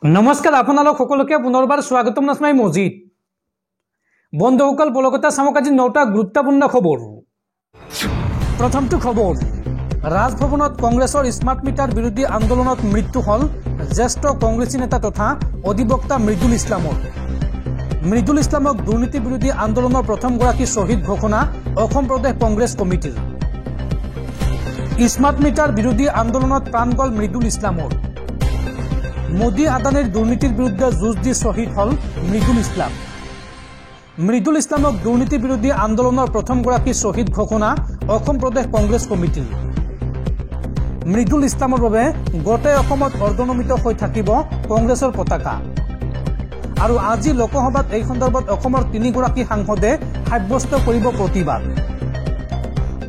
নমস্কাৰ আপোনালোক সকলোকে পুনৰবাৰ স্বাগতম নাস্মাই মজিদ বন্ধুসকল বলকতা সামক আজি 9টা গুৰুত্বপূৰ্ণ খবৰ প্ৰথমটো খবৰ ৰাজভৱনত কংগ্ৰেছৰ স্মাৰ্ট মিটাৰ বিৰোধী আন্দোলনত মৃত্যু হল জ্যেষ্ঠ কংগ্ৰেছী নেতা তথা অধিবক্তা মৃদুল ইছলামক দুৰ্নীতি বিৰোধী আন্দোলনৰ প্ৰথম গৰাকী শহীদ ঘোষণা অসম প্ৰদেশ কংগ্ৰেছ কমিটিৰ স্মাৰ্ট মিটাৰ বিৰোধী আন্দোলনত প্ৰাণ গল মৃদুল ইছলামৰ মোদী আদানিৰ দুৰ্নীতিৰ বিৰুদ্ধে যুঁজ দি শহীদ হল মৃদুল ইছলামক দুৰ্নীতি বিৰোধী আন্দোলনৰ প্ৰথম গৰাকী শহীদ ঘোষণা অসম প্ৰদেশ কংগ্ৰেছ কমিটিৰ মৃদুল ইছলামৰ বাবে গোটেই অসমত অৰ্ধনমিত হৈ থাকিব কংগ্ৰেছৰ পতাকা আৰু আজি লোকসভাত এই সন্দৰ্ভত অসমৰ 3 গৰাকী সাংসদে সাব্যস্ত কৰিব প্ৰতিবাদ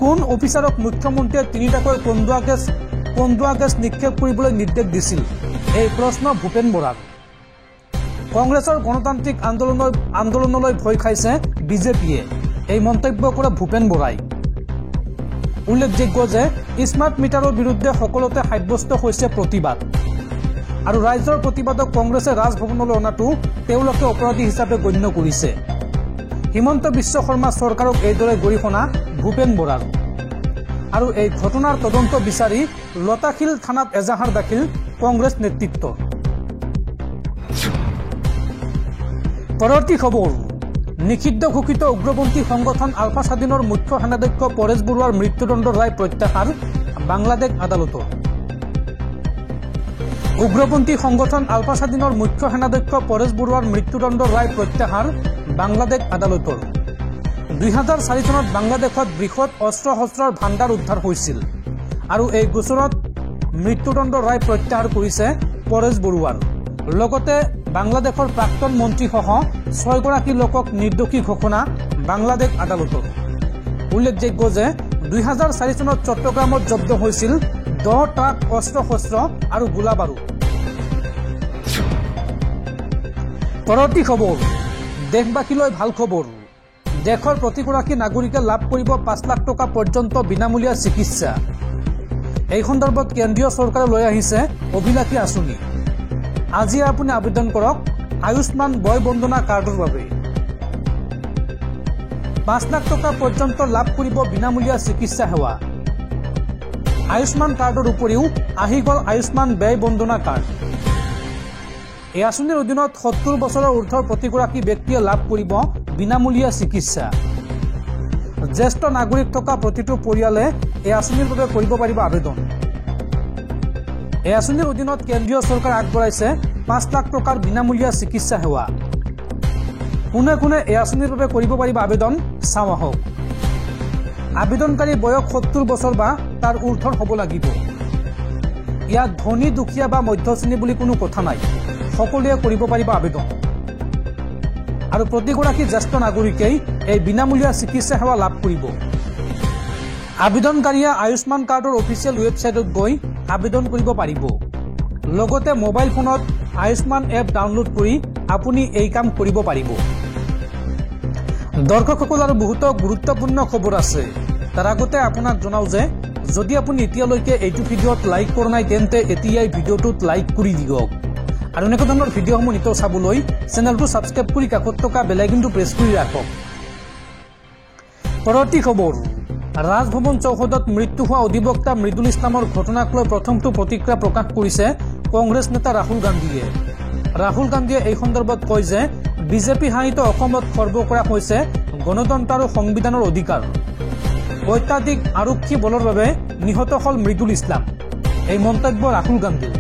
কোন অফিচাৰক মুখ্যমন্ত্ৰীয়ে 3টাকৈ কন্দুৱা গেছ নিক্ষেপ কৰিবলৈ নিৰ্দেশ দিছিল এই প্ৰশ্ন ভূপেন বৰাৰ কংগ্ৰেছৰ গণতান্ত্ৰিক আন্দোলনলৈ ভয় খাইছে বিজেপিয়ে এই মন্তব্য কৰে ভূপেন বৰাই উল্লেখযোগ্য যে স্মাৰ্ট মিটাৰৰ বিৰুদ্ধে সকলোতে সাব্যস্ত হৈছে প্ৰতিবাদ আৰু ৰাজ্যৰ প্ৰতিবাদক কংগ্ৰেছে ৰাজভৱনলৈ অনাটো তেওঁলোকে অপৰাধী হিচাপে গণ্য কৰিছে হিমন্ত বিশ্ব শৰ্মা চৰকাৰক এইদৰে গৰিহণা ভূপেন বৰাৰ আৰু এই ঘটনাৰ তদন্ত বিচাৰি লতাশিল থানাত এজাহাৰ দাখিল কংগ্ৰেছ নেতৃত্ব পৰৱৰ্তী খবৰ নিষিদ্ধ ঘোষিত উগ্ৰপন্থী সংগঠন আলফা স্বাধীনৰ মুখ্য সেনাধ্যক্ষ পৰেশ বৰুৱাৰ মৃত্যুদণ্ডৰ ৰায় প্ৰত্যাহাৰ বাংলাদেশ আদালতৰ উগ্ৰপন্থী সংগঠন আলফা স্বাধীনৰ মুখ্য সেনাধ্যক্ষ পৰেশ বৰুৱাৰ মৃত্যুদণ্ডৰ ৰায় প্ৰত্যাহাৰ বাংলাদেশ আদালতৰ 2004 চনত বাংলাদেশত বৃহৎ অস্ত্ৰ-শস্ত্ৰৰ ভাণ্ডাৰ উদ্ধাৰ হৈছিল আৰু এই গোচৰত মৃত্যুদণ্ডৰ ৰায় প্ৰত্যাহাৰ কৰিছে পৰেশ বৰুৱাৰ লগতে বাংলাদেশৰ প্ৰাক্তন মন্ত্ৰীসহ 6 গৰাকী লোকক নিৰ্দোষী ঘোষণা বাংলাদেশ আদালতৰ উল্লেখযোগ্য যে 2004 চনত চট্টগ্ৰামত জব্দ হৈছিল 10 ট্ৰাক অস্ত্ৰ-শস্ত্ৰ আৰু গোলাবাৰুদ পৰৱৰ্তী খবৰ দেশবাসীলৈ ভাল খবৰ দেশৰ প্ৰতিগৰাকী নাগৰিকে লাভ কৰিব 5 লাখ টকা পৰ্যন্ত বিনামূলীয়া চিকিৎসা এই সন্দৰ্ভত কেন্দ্ৰীয় চৰকাৰে লৈ আহিছে অভিলাষী আঁচনি আজি আপুনি আবেদন কৰক আয়ুষ্মান বয় বন্দনা কাৰ্ডৰ বাবে 5 লাখ টকা পৰ্যন্ত লাভ কৰিব বিনামূলীয়া চিকিৎসা সেৱা আয়ুষ্মান কাৰ্ডৰ উপৰিও আহি গল আয়ুষ্মান ব্যয় বন্দনা কাৰ্ড এই আঁচনিৰ অধীনত 70 বছৰৰ ঊৰ্ধৰ প্ৰতিগৰাকী ব্যক্তিয়ে লাভ কৰিব বিনামূলীয়া চিকিৎসা জ্যেষ্ঠ নাগৰিক থকা প্ৰতিটো পৰিয়ালে এই আঁচনিৰ বাবে কৰিব পাৰিব আবেদন এই আঁচনিৰ অধীনত কেন্দ্ৰীয় চৰকাৰে আগবঢ়াইছে 5 লাখ টকাৰ বিনামূলীয়া চিকিৎসা সেৱা কোনে কোনে এই আঁচনিৰ বাবে কৰিব পাৰিব আবেদন চাওঁ আহক আবেদনকাৰী বয়স 70 বছৰ বা তাৰ ঊৰ্ধৰ হ'ব লাগিব ইয়াত ধনী দুখীয়া বা মধ্যশ্ৰেণী বুলি কোনো কথা নাই সকলোৱে কৰিব পাৰিব আবেদন আৰু প্ৰতিগৰাকী জ্যেষ্ঠ নাগৰিকেই এই বিনামূলীয়া চিকিৎসা সেৱা লাভ কৰিব আবেদনকাৰীয়ে আয়ুষ্মান কাৰ্ডৰ অফিচিয়েল ৱেবছাইটত গৈ আবেদন কৰিব পাৰিব লগতে মোবাইল ফোনত আয়ুষ্মান এপ ডাউনলোড কৰি আপুনি এই কাম কৰিব পাৰিব দৰ্শকসকল আৰু বহুত গুৰুত্বপূৰ্ণ খবৰ আছে তাৰ আগতে আপোনাক জনাও যে যদি আপুনি এতিয়ালৈকে এইটো ভিডিঅ'ত লাইক কৰা নাই তেন্তে এতিয়াই ভিডিঅ'টোত লাইক কৰি দিয়ক আৰু এনেকুৱা ধৰণৰ ভিডিঅ'সমূহ নিতৌ চাবলৈ চেনেলটো ছাবস্ক্ৰাইব কৰি কাষত থকা বেল আইকনটো প্ৰেছ কৰি ৰাখক পৰৱৰ্তী খবৰ ৰাজভৱন চৌহদত মৃত্যু হোৱা অধিবক্তা মৃদুল ইছলামৰ ঘটনাক লৈ প্ৰথমটো প্ৰতিক্ৰিয়া প্ৰকাশ কৰিছে কংগ্ৰেছ নেতা ৰাহুল গান্ধীয়ে এই সন্দৰ্ভত কয় যে বিজেপি শাসিত অসমত খৰ্ব কৰা হৈছে গণতন্ত্ৰ আৰু সংবিধানৰ অধিকাৰ অত্যাধিক আৰক্ষী বলৰ বাবে নিহত হল মৃদুল ইছলাম এই মন্তব্য ৰাহুল গান্ধীৰ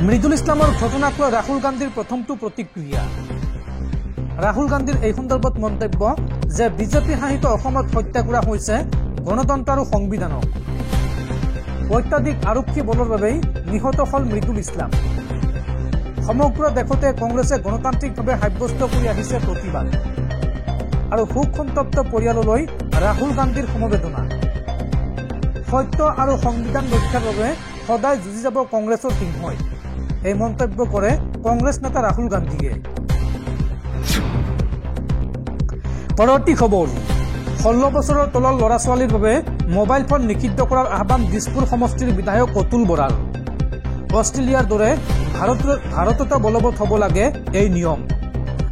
মৃদুল ইছলামৰ ঘটনাক লৈ ৰাহুল গান্ধীৰ প্ৰথমটো প্ৰতিক্ৰিয়া ৰাহুল গান্ধীৰ এই সন্দৰ্ভত মন্তব্য যে বিজেপি শাসিত অসমত হত্যা কৰা হৈছে গণতন্ত্ৰ আৰু সংবিধানক অত্যাধিক আৰক্ষী বলৰ বাবে নিহত হল মৃদুল ইছলাম সমগ্ৰ দেশতে কংগ্ৰেছে গণতান্ত্ৰিকভাৱে সাব্যস্ত কৰি আহিছে প্ৰতিবাদ আৰু শোক সন্তপ্ত পৰিয়াললৈ ৰাহুল গান্ধীৰ সমবেদনা সত্য আৰু সংবিধান ৰক্ষাৰ বাবে সদায় যুঁজি যাব কংগ্ৰেছৰ সিংহই এই মন্তব্য কৰে কংগ্ৰেছ নেতা ৰাহুল গান্ধীয়ে পৰৱৰ্তী খবৰ 16 বছৰৰ তলৰ ল'ৰা ছোৱালীৰ বাবে মোবাইল ফোন নিষিদ্ধ কৰাৰ আহ্বান দিছপুৰ সমষ্টিৰ বিধায়ক অতুল বৰাৰ অষ্ট্ৰেলিয়াৰ দৰে ভাৰততো বলবৎ হ'ব লাগে এই নিয়ম।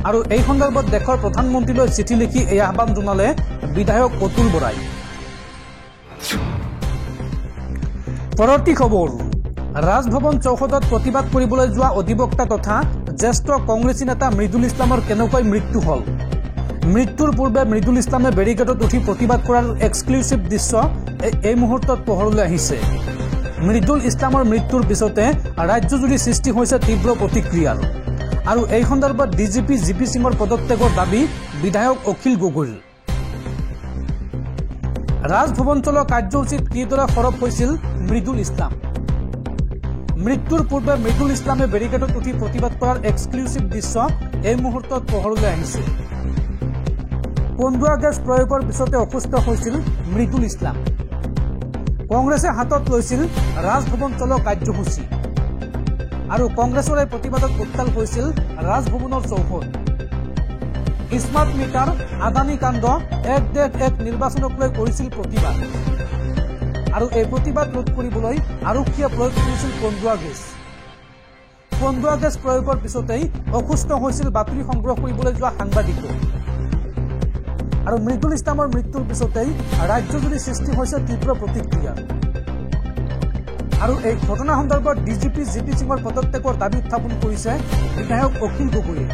আৰু এই সন্দৰ্ভত দেশৰ প্ৰধানমন্ত্ৰীলৈ চিঠি লিখি এই আহ্বান জনালে বিধায়ক অতুল বৰাই। পৰৱৰ্তী খবৰ, ৰাজভৱন চৌহদত প্ৰতিবাদ কৰিবলৈ যোৱা অধিবক্তা তথা জ্যেষ্ঠ কংগ্ৰেছী নেতা মৃদুল ইছলামৰ কেনেকৈ মৃত্যু হ'ল। মৃত্যুৰ পূৰ্বে মৃদুল ইছলামে বেৰিকেডত উঠি প্ৰতিবাদ কৰাৰ এক্সক্লুচিভ দৃশ্য এই মুহূৰ্তত পোহৰলৈ আহিছে। মৃদুল ইছলামৰ মৃত্যুৰ পিছতে ৰাজ্যজুৰি সৃষ্টি হৈছে তীব্ৰ প্ৰতিক্ৰিয়াৰ। আৰু এই সন্দৰ্ভত ডিজিপি জিপি সিঙৰ পদত্যাগৰ দাবী বিধায়ক অখিল গগৈৰ। ৰাজভৱন চলোৱা কাৰ্যসূচীত কিদৰে সৰব হৈছিল মৃদুল ইছলাম। মৃত্যুৰ পূৰ্বে মৃদুল ইছলামে বেৰিকেডত উঠি প্ৰতিবাদ কৰাৰ এক্সক্লুচিভ দৃশ্য এই মুহূৰ্তত পোহৰলৈ আহিছে। কন্দুৱা গেছ প্ৰয়োগৰ পিছতে অসুস্থ হৈছিল মৃদুল ইছলাম। কংগ্ৰেছে হাতত লৈছিল ৰাজভৱন চলোৱা কাৰ্যসূচী। আৰু কংগ্ৰেছৰ এই প্ৰতিবাদত উত্তাল হৈছিল ৰাজভৱনৰ চৌহদ। স্মাৰ্ট মিটাৰ, আদানী কাণ্ড, এক দেশ এক নিৰ্বাচনক লৈ কৰিছিল প্ৰতিবাদ। আৰু এই প্ৰতিবাদ ৰোধ কৰিবলৈ আৰক্ষীয়ে প্ৰয়োগ কৰিছিল কন্দুৱা গেছ। কন্দুৱা গেছ প্ৰয়োগৰ পিছতেই অসুস্থ হৈছিল বাতৰি সংগ্ৰহ কৰিবলৈ যোৱা সাংবাদিকো। আৰু মৃদুল ইছলামৰ মৃত্যুৰ পিছতেই ৰাজ্যজুৰি সৃষ্টি হৈছে তীব্ৰ প্ৰতিক্ৰিয়া। আৰু এই ঘটনা সন্দৰ্ভত ডিজিপি জিপি সিঙৰ পদত্যাগৰ দাবী উত্থাপন কৰিছে বিধায়ক অখিল গগৈয়ে।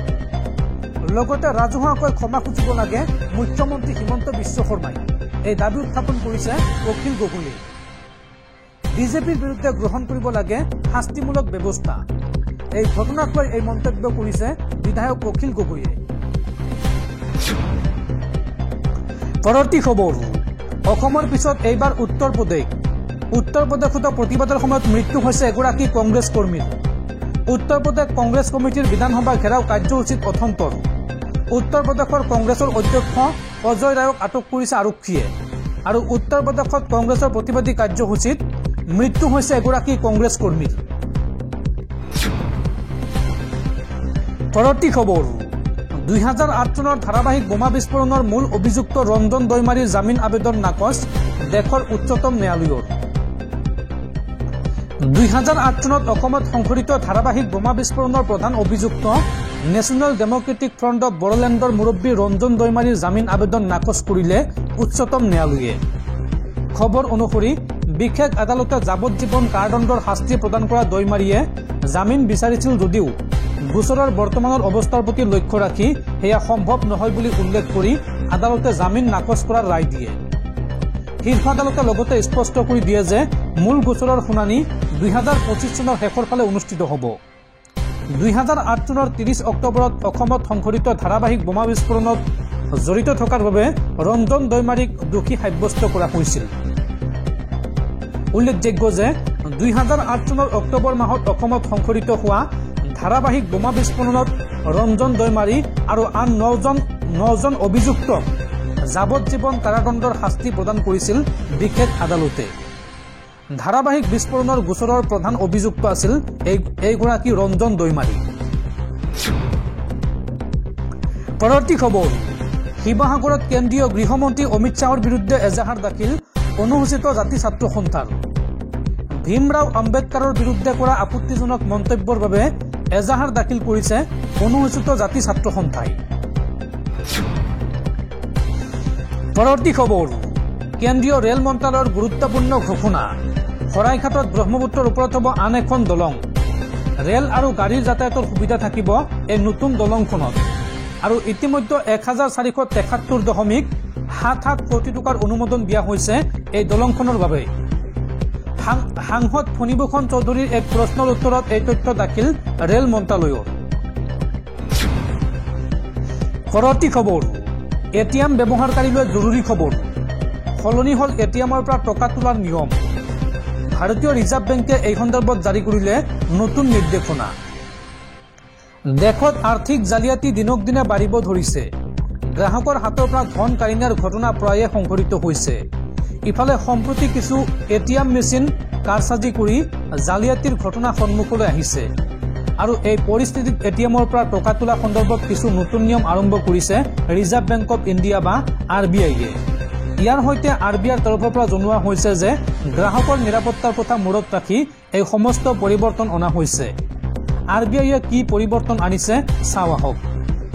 লগতে ৰাজহুৱাকৈ ক্ষমা খুজিব লাগে মুখ্যমন্ত্ৰী হিমন্ত বিশ্ব শৰ্মাই, এই দাবী উত্থাপন কৰিছে অখিল গগৈয়ে। বিজেপিৰ বিৰুদ্ধে গ্ৰহণ কৰিব লাগে শাস্তিমূলক ব্যৱস্থা, এই ঘটনাক লৈ এই মন্তব্য কৰিছে বিধায়ক অখিল গগৈয়ে। পৰৱৰ্তী খবৰ, অসমৰ পিছত এইবাৰ উত্তৰ প্ৰদেশতো প্ৰতিবাদৰ সময়ত মৃত্যু হৈছে এগৰাকী কংগ্ৰেছ কৰ্মীৰ। উত্তৰ প্ৰদেশ কংগ্ৰেছ কমিটিৰ বিধানসভা ঘেৰাও কাৰ্যসূচীত অথন্তৰ। উত্তৰ প্ৰদেশৰ কংগ্ৰেছৰ অধ্যক্ষ অজয় ৰায়ক আটক কৰিছে আৰক্ষীয়ে। আৰু উত্তৰ প্ৰদেশত কংগ্ৰেছৰ প্ৰতিবাদী কাৰ্যসূচীত মৃত্যু হৈছে এগৰাকী কংগ্ৰেছ কৰ্মীৰ। পৰৱৰ্তী খবৰ, 2008 চনৰ ধাৰাবাহিক বোমা বিস্ফোৰণৰ মূল অভিযুক্ত ৰঞ্জন দৈমাৰীৰ জামিন আবেদন নাকচ দেশৰ উচ্চতম ন্যায়ালয়ৰ। 2008 চনত অসমত সংঘটিত ধাৰাবাহিক বোমা বিস্ফোৰণৰ প্ৰধান অভিযুক্ত নেশ্যনেল ডেমক্ৰেটিক ফ্ৰণ্ট অৱ বড়োলেণ্ডৰ মুৰব্বী ৰঞ্জন দৈমাৰীৰ জামিন আবেদন নাকচ কৰিলে উচ্চতম ন্যায়ালয়ে। খবৰ অনুসৰি বিশেষ আদালতে যাৱজ্জীৱন কাৰাদণ্ডৰ শাস্তি প্ৰদান কৰা দৈমাৰীয়ে জামিন বিচাৰিছিল যদিও গোচৰৰ বৰ্তমানৰ অৱস্থাৰ প্ৰতি লক্ষ্য ৰাখি সেয়া সম্ভৱ নহয় বুলি উল্লেখ কৰি আদালতে জামিন নাকচ কৰাৰ ৰায় দিয়ে। শীৰ্ষ আদালতে লগতে স্পষ্ট কৰি দিয়ে যে মূল গোচৰৰ শুনানি 2025 চনৰ শেষৰ ফালে অনুষ্ঠিত হ'ব। 2008 চনৰ 30 অক্টোবৰত অসমত সংঘটিত ধাৰাবাহিক বোমা বিস্ফোৰণত জড়িত থকাৰ বাবে ৰঞ্জন দৈমাৰীক দোষী সাব্যস্ত কৰা হৈছিল। উল্লেখযোগ্য যে 2008 চনৰ অক্টোবৰ মাহত অসমত সংঘটিত হোৱা ধাৰাবাহিক বোমা বিস্ফোৰণত ৰঞ্জন দৈমাৰী আৰু আন 9জন অভিযুক্তক যাৱজ্জীৱন কাৰাদণ্ডৰ শাস্তি প্ৰদান কৰিছিল বিশেষ আদালতে। ধাৰাবাহিক বিস্ফোৰণৰ গোচৰৰ প্ৰধান অভিযুক্ত আছিল এইগৰাকী ৰঞ্জন দৈমাৰী। পৰৱৰ্তী খবৰ, শিৱসাগৰত কেন্দ্ৰীয় গৃহমন্ত্ৰী অমিত শ্বাহৰ বিৰুদ্ধে এজাহাৰ দাখিল অনুসূচিত জাতি ছাত্ৰ সন্থাৰ। ভীমৰাও আম্বেদকাৰৰ বিৰুদ্ধে কৰা আপত্তিজনক মন্তব্যৰ বাবে এজাহাৰ দাখিল কৰিছে অনুসূচিত জাতি ছাত্ৰ সন্থাই। পৰৱৰ্তী খবৰ, কেন্দ্ৰীয় ৰেল মন্ত্ৰালয়ৰ গুৰুত্বপূৰ্ণ ঘোষণা, শৰাইঘাটত ব্ৰহ্মপুত্ৰৰ ওপৰত হ'ব আন এখন দলং। ৰেল আৰু গাড়ীৰ যাতায়াতৰ সুবিধা থাকিব এই নতুন দলংখনত। আৰু ইতিমধ্যে 1473.77 কোটি টকাৰ অনুমোদন দিয়া হৈছে এই দলংখনৰ বাবে। সাংসদ ফণীভূষণ চৌধুৰীৰ এক প্ৰশ্নৰ উত্তৰত এই তথ্য দাখিল ৰেল মন্ত্ৰালয়ৰ। পৰৱৰ্তী খবৰ, এটিএম ব্যৱহাৰকাৰীলৈ জৰুৰী খবৰ, সলনি হ'ল এটিএমৰ পৰা টকা তোলাৰ নিয়ম। ভাৰতীয় ৰিজাৰ্ভ বেংকে এই সন্দৰ্ভত জাৰি কৰিলে নতুন নিৰ্দেশনা। দেশত আৰ্থিক জালিয়াতি দিনক দিনে বাঢ়িব ধৰিছে। গ্ৰাহকৰ হাতৰ পৰা ধন কাঢ়ি নিয়াৰ ঘটনা প্ৰায়ে সংঘটিত হৈছে। ইফালে সম্প্ৰতি কিছু এটিএম মেচিন কাৰচাজি কৰি জালিয়াতিৰ ঘটনা সন্মুখলৈ আহিছে। আৰু এই পৰিস্থিতিত এটিএমৰ পৰা টকা তোলা সন্দৰ্ভত কিছু নতুন নিয়ম আৰম্ভ কৰিছে ৰিজাৰ্ভ বেংক অৱ ইণ্ডিয়া বা RBIয়ে। ইয়াৰ সৈতে আৰবিআইৰ তৰফৰ পৰা জনোৱা হৈছে যে গ্ৰাহকৰ নিৰাপত্তাৰ কথা মূৰত ৰাখি এই সমস্ত পৰিৱৰ্তন অনা হৈছে। আৰবিআইয়ে কি পৰিৱৰ্তন আনিছে চাওঁ আহক।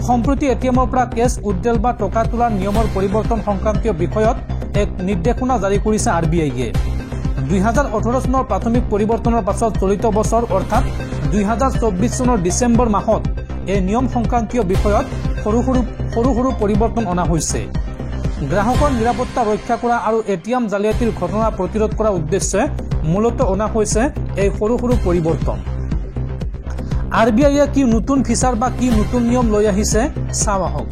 সম্প্ৰতি এটিএমৰ পৰা কেছ উইথড্ৰল বা টকা তোলাৰ নিয়মৰ পৰিৱৰ্তন সংক্ৰান্তীয় বিষয়ত এক নিৰ্দেশনা জাৰি কৰিছে আৰবিআইয়ে। 2018 চনৰ প্ৰাথমিক পৰিৱৰ্তনৰ পাছত চলিত বছৰ অৰ্থাৎ 2024 চনৰ ডিচেম্বৰ মাহত এই নিয়ম সংক্ৰান্তীয় বিষয়ত সৰু সৰু পৰিৱৰ্তন অনা হৈছে। গ্ৰাহকৰ নিৰাপত্তা ৰক্ষা কৰা আৰু এটিএম জালিয়াতিৰ ঘটনা প্ৰতিৰোধ কৰাৰ উদ্দেশ্যে মূলতঃ অনা হৈছে এই সৰু পৰিৱৰ্তন। আৰবিআইয়ে কি নতুন ফিচাৰ বা কি নতুন নিয়ম লৈ আহিছে চাওঁ আহক।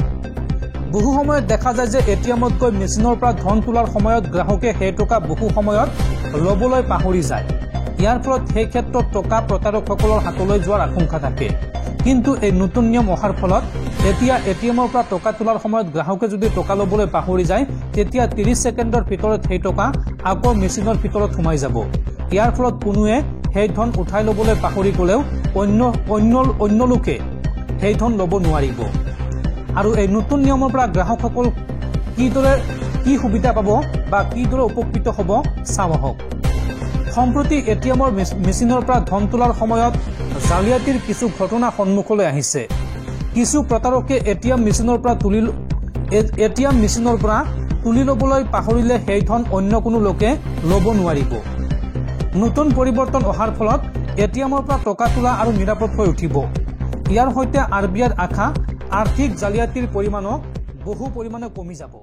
বহু সময়ত দেখা যায় যে এটিএমত গৈ মেচিনৰ পৰা ধন তোলাৰ সময়ত গ্ৰাহকে সেই টকা বহু সময়ত ল'বলৈ পাহৰি যায়। ইয়াৰ ফলত সেই ক্ষেত্ৰত টকা প্ৰতাৰকসকলৰ হাতলৈ যোৱাৰ আশংকা থাকে। কিন্তু এই নতুন নিয়ম অহাৰ ফলত এতিয়া এটিএমৰ পৰা টকা তোলাৰ সময়ত গ্ৰাহকে যদি টকা ল'বলৈ পাহৰি যায় তেতিয়া 30 ছেকেণ্ডৰ ভিতৰত সেই টকা আকৌ মেচিনৰ ভিতৰত সোমাই যাব। ইয়াৰ ফলত কোনোৱে সেই ধন উঠাই ল'বলৈ পাহৰি গ'লেও অন্য লোকে সেই ধন ল'ব নোৱাৰিব। আৰু এই নতুন নিয়মৰ পৰা গ্ৰাহকসকল কি সুবিধা পাব বা কিদৰে উপকৃত হ'ব চাওঁ আহক। সম্প্ৰতি এটিএমৰ মেচিনৰ পৰা ধন তোলাৰ সময়ত জালিয়াতিৰ কিছু ঘটনা সন্মুখলৈ আহিছে। কিছু প্ৰতাৰকে এটিএম মেচিনৰ পৰা তুলি ল'বলৈ পাহৰিলে সেই ধন অন্য কোনো লোকে ল'ব নোৱাৰিব। নতুন পৰিৱৰ্তন অহাৰ ফলত এটিএমৰ পৰা টকা তোলা আৰু নিৰাপদ হৈ উঠিব। ইয়াৰ সৈতে আৰবিআইৰ আশা আৰ্থিক জালিয়াতিৰ পৰিমাণো বহু পৰিমাণে কমি যাব।